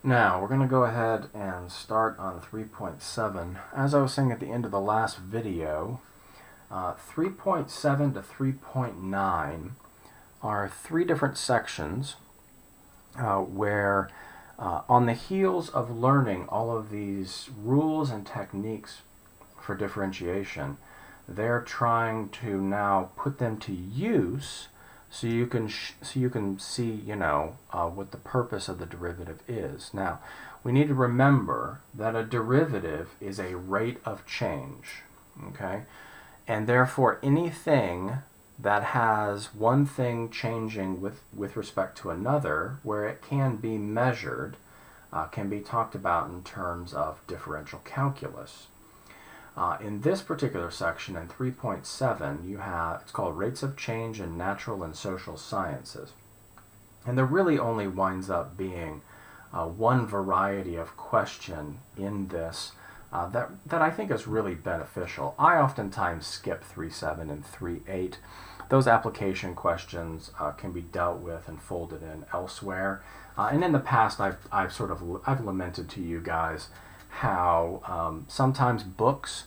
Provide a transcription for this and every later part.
Now, we're going to go ahead and start on 3.7. As I was saying at the end of the last video, 3.7 to 3.9 are three different sections where on the heels of learning all of these rules and techniques for differentiation, they're trying to now put them to use so you can see, what the purpose of the derivative is. Now, we need to remember that a derivative is a rate of change, okay? And therefore, anything that has one thing changing with respect to another, where it can be measured, can be talked about in terms of differential calculus. In this particular section, in 3.7, you have, it's called Rates of Change in Natural and Social Sciences. And there really only winds up being one variety of question in this that I think is really beneficial. I oftentimes skip 3.7 and 3.8. Those application questions can be dealt with and folded in elsewhere. And in the past, I've lamented to you guys how sometimes books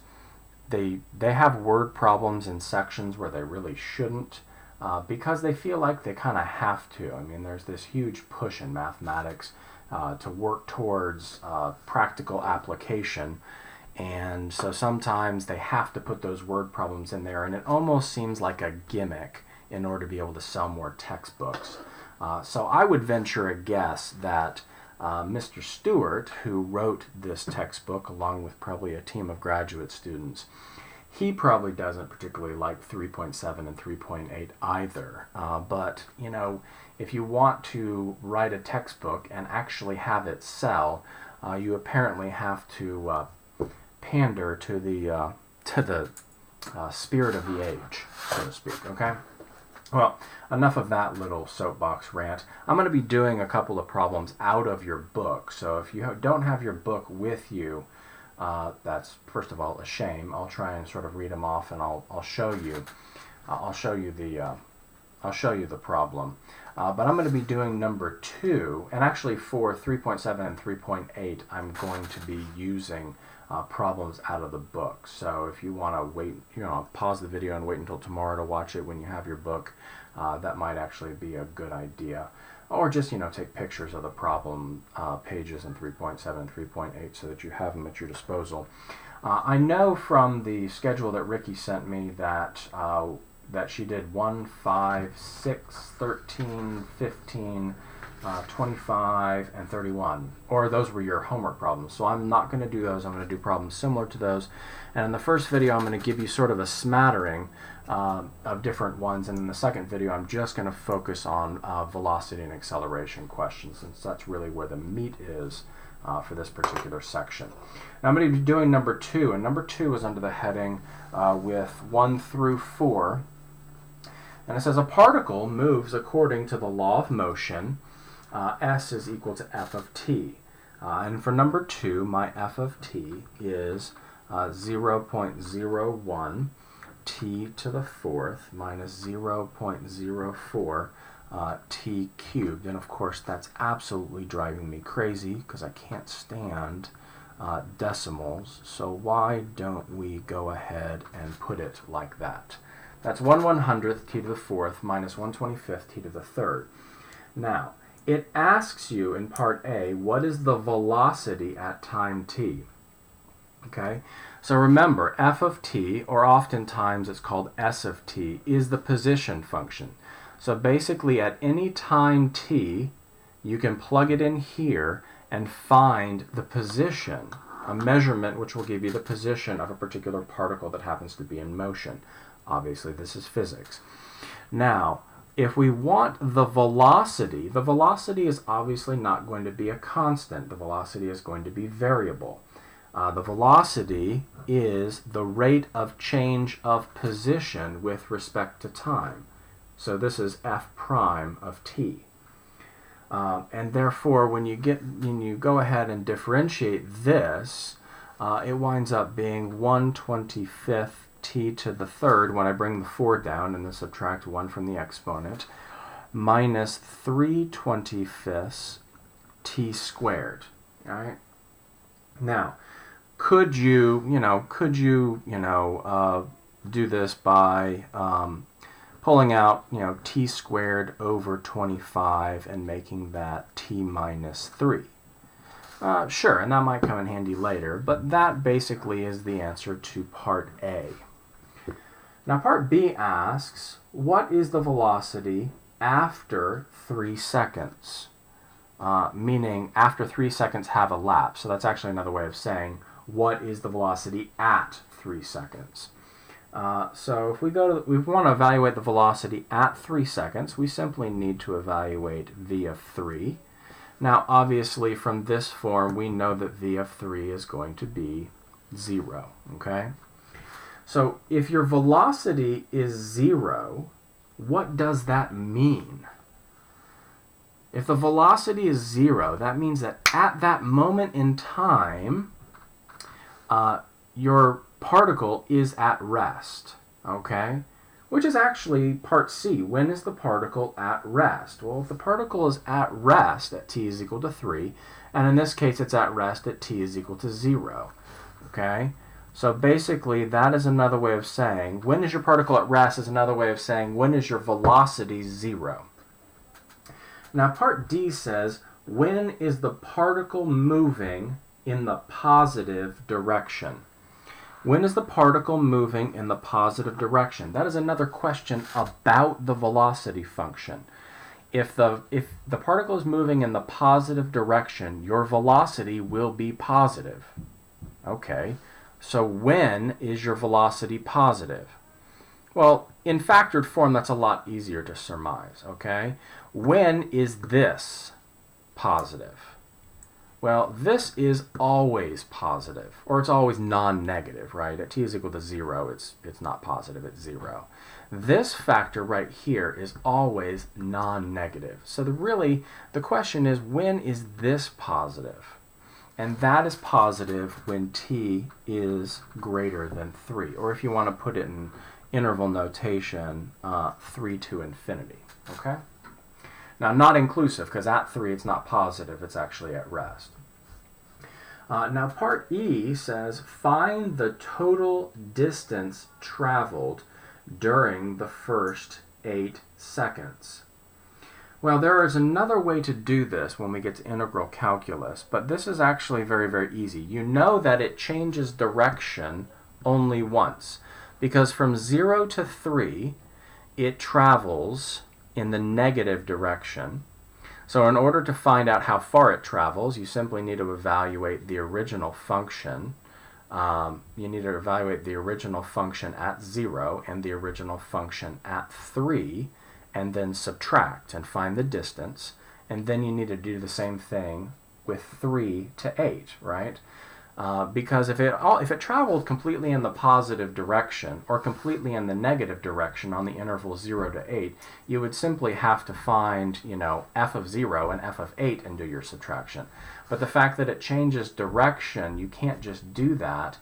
they have word problems in sections where they really shouldn't because they feel like they kind of have to. I mean, there's this huge push in mathematics to work towards practical application, and so sometimes they have to put those word problems in there, and it almost seems like a gimmick in order to be able to sell more textbooks. So I would venture a guess that Mr. Stewart, who wrote this textbook along with probably a team of graduate students, he probably doesn't particularly like 3.7 and 3.8 either. But, if you want to write a textbook and actually have it sell, you apparently have to pander to the spirit of the age, so to speak, okay? Well, enough of that little soapbox rant. I'm going to be doing a couple of problems out of your book. So if you don't have your book with you, that's first of all a shame. I'll try and sort of read them off, and I'll show you. I'll show you the problem. But I'm going to be doing number 2, and actually for 3.7 and 3.8, I'm going to be using problems out of the book. So if you want to wait, pause the video and wait until tomorrow to watch it when you have your book, that might actually be a good idea. Or just, take pictures of the problem pages in 3.7 and 3.8 so that you have them at your disposal. I know from the schedule that Ricky sent me that she did 1, 5, 6, 13, 15, 25, and 31, or those were your homework problems. So I'm not going to do those. I'm going to do problems similar to those. And in the first video, I'm going to give you sort of a smattering of different ones. And in the second video, I'm just going to focus on velocity and acceleration questions, since that's really where the meat is for this particular section. Now I'm going to be doing number 2, and number 2 is under the heading with 1 through 4. And it says a particle moves according to the law of motion. S is equal to f of t. And for number 2, my f of t is 0.01 t to the 4th minus 0.04 t cubed. And of course, that's absolutely driving me crazy because I can't stand decimals. So why don't we go ahead and put it like that? That's 1/100th t to the 4th minus 1/25th t to the 3rd. Now, it asks you in part A, what is the velocity at time t? Okay, so remember, f of t, or oftentimes it's called s of t, is the position function. So basically at any time t, you can plug it in here and find the position, a measurement which will give you the position of a particular particle that happens to be in motion. Obviously, this is physics. Now, if we want the velocity is obviously not going to be a constant. The velocity is going to be variable. The velocity is the rate of change of position with respect to time. So this is f prime of t. And therefore, when you go ahead and differentiate this, it winds up being 1/25th t to the 3rd when I bring the 4 down and then subtract 1 from the exponent, minus 3/25 t squared. All right. Now, could you do this by pulling out, t squared over 25 and making that t minus 3? Sure, and that might come in handy later, but that basically is the answer to part A. Now part B asks, what is the velocity after 3 seconds? Meaning after 3 seconds have elapsed. So that's actually another way of saying, what is the velocity at 3 seconds? So if we want to evaluate the velocity at 3 seconds, we simply need to evaluate v of 3. Now, obviously, from this form, we know that v of 3 is going to be 0, okay? So if your velocity is 0, what does that mean? If the velocity is 0, that means that at that moment in time, your particle is at rest, okay? Which is actually part C. When is the particle at rest? Well, if the particle is at rest at t is equal to 3, and in this case it's at rest at t is equal to 0, okay? So basically that is another way of saying, when is your particle at rest is another way of saying, when is your velocity 0? Now part D says, when is the particle moving in the positive direction? When is the particle moving in the positive direction? That is another question about the velocity function. If the particle is moving in the positive direction, your velocity will be positive. Okay, so when is your velocity positive? Well, in factored form, that's a lot easier to surmise, okay? When is this positive? Well, this is always positive, or it's always non-negative, right? At t is equal to 0, it's not positive, it's 0. This factor right here is always non-negative. So the question is, when is this positive? And that is positive when t is greater than 3, or if you want to put it in interval notation, 3 to infinity, okay? Now, not inclusive, because at 3 it's not positive, it's actually at rest. Now, part E says, find the total distance traveled during the first 8 seconds. Well, there is another way to do this when we get to integral calculus, but this is actually very, very easy. You know that it changes direction only once, because from 0 to 3, it travels in the negative direction. So in order to find out how far it travels, you simply need to evaluate the original function. You need to evaluate the original function at 0 and the original function at 3, and then subtract and find the distance. And then you need to do the same thing with 3 to 8, right? Because if it traveled completely in the positive direction or completely in the negative direction on the interval 0 to 8, you would simply have to find, f of 0 and f of 8 and do your subtraction. But the fact that it changes direction, you can't just do that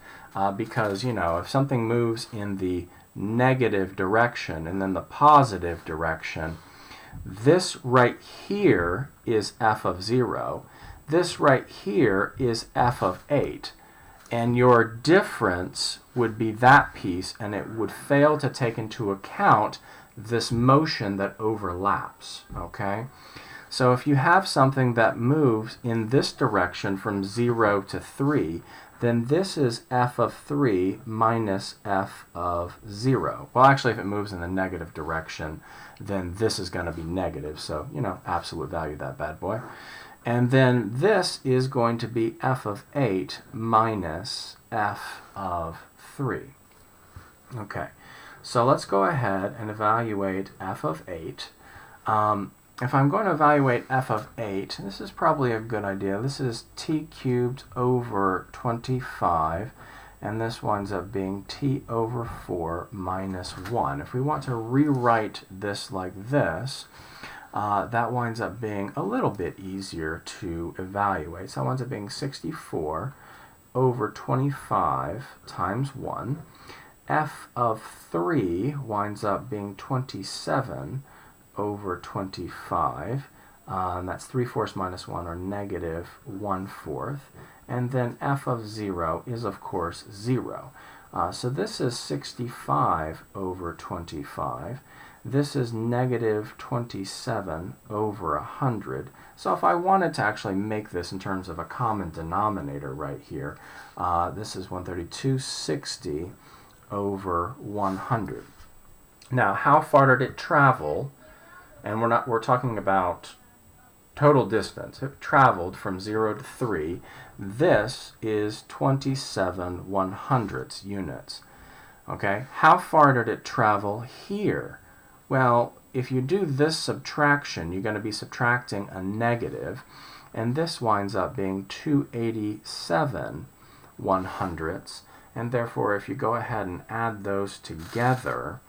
because, if something moves in the negative direction and then the positive direction, this right here is f of 0. This right here is f of 8, and your difference would be that piece, and it would fail to take into account this motion that overlaps, okay? So if you have something that moves in this direction from 0 to 3, then this is f of 3 minus f of 0. Well, actually, if it moves in the negative direction, then this is going to be negative, so, absolute value, that bad boy. And then this is going to be f of 8 minus f of 3. Okay, so let's go ahead and evaluate f of 8. If I'm going to evaluate f of 8, this is probably a good idea. This is t cubed over 25, and this winds up being t over 4 minus 1. If we want to rewrite this like this, that winds up being a little bit easier to evaluate. So that winds up being 64 over 25 times 1. F of 3 winds up being 27 over 25. and that's 3/4 minus 1, or negative 1/4. And then f of 0 is, of course, 0. So this is 65 over 25. This is negative 27 over 100. So if I wanted to actually make this in terms of a common denominator right here, this is 132/60 over 100. Now, how far did it travel? And we're talking about total distance. It traveled from 0 to 3. This is 27/100 units. Okay, how far did it travel here? Well, if you do this subtraction, you're going to be subtracting a negative, and this winds up being 287/100, and therefore if you go ahead and add those together,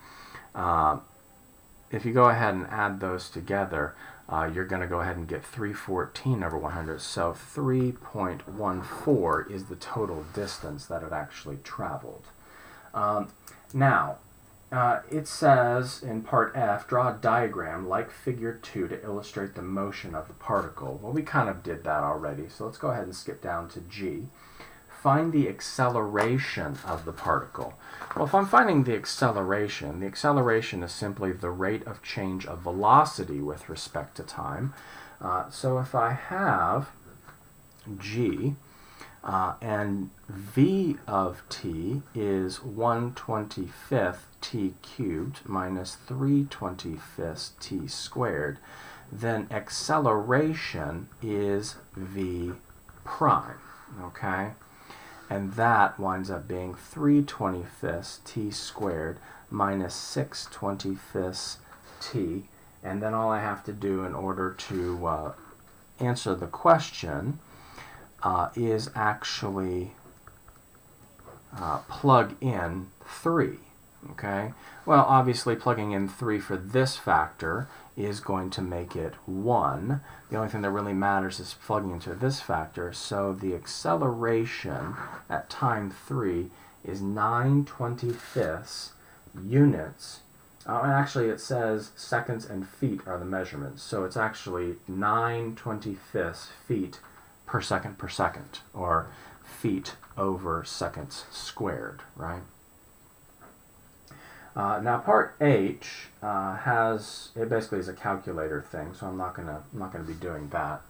you're going to go ahead and get 314/100. So 3.14 is the total distance that it actually traveled. Now, it says in part F, draw a diagram like figure 2 to illustrate the motion of the particle. Well, we kind of did that already, so let's go ahead and skip down to G. Find the acceleration of the particle. Well, if I'm finding the acceleration is simply the rate of change of velocity with respect to time. So if I have G, and v of t is 1/25 t cubed minus 3/25 t squared, then acceleration is v prime, okay? And that winds up being 3/25 t squared minus 6/25 t, and then all I have to do in order to answer the question is actually plug in 3. Okay? Well, obviously plugging in 3 for this factor is going to make it 1. The only thing that really matters is plugging into this factor, so the acceleration at time 3 is 9/25 units. And actually it says seconds and feet are the measurements, so it's actually 9/25 feet per second, or feet over seconds squared, right? Now part H it basically is a calculator thing, so I'm not gonna be doing that.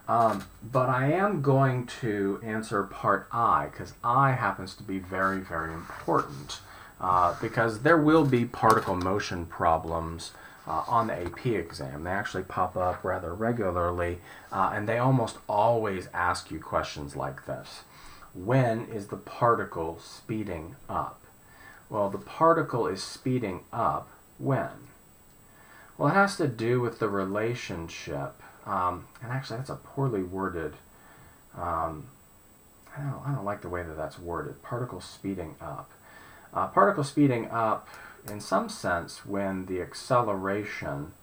But I am going to answer part I, because I happens to be very, very important, because there will be particle motion problems on the AP exam. They actually pop up rather regularly, and they almost always ask you questions like this. When is the particle speeding up? Well, the particle is speeding up when? Well, it has to do with the relationship, and actually that's a poorly worded, I don't like the way that that's worded, particle speeding up. Particle speeding up in some sense when the acceleration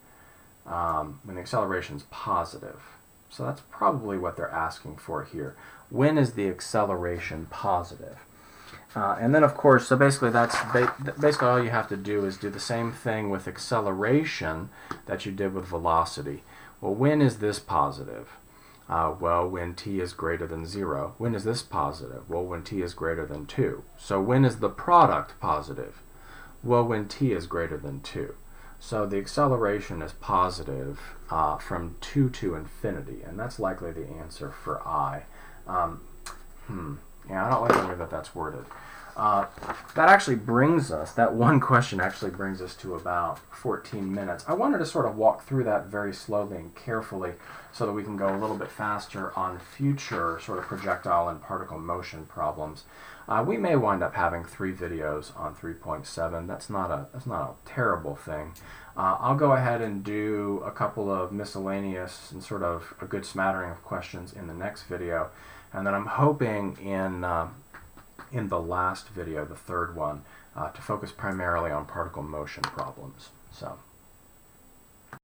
is positive. So that's probably what they're asking for here. When is the acceleration positive? And then of course, so basically that's basically all you have to do is do the same thing with acceleration that you did with velocity. Well, when is this positive? Well, when t is greater than 0. When is this positive? Well, when t is greater than 2. So when is the product positive? Well, when t is greater than 2. So the acceleration is positive from 2 to infinity, and that's likely the answer for I. Yeah, I don't like the way that that's worded. That actually brings us, that one question actually brings us to about 14 minutes. I wanted to sort of walk through that very slowly and carefully so that we can go a little bit faster on future sort of projectile and particle motion problems. We may wind up having 3 videos on 3.7. That's not a terrible thing. I'll go ahead and do a couple of miscellaneous and sort of a good smattering of questions in the next video, and then I'm hoping in the last video, the third one, to focus primarily on particle motion problems. So.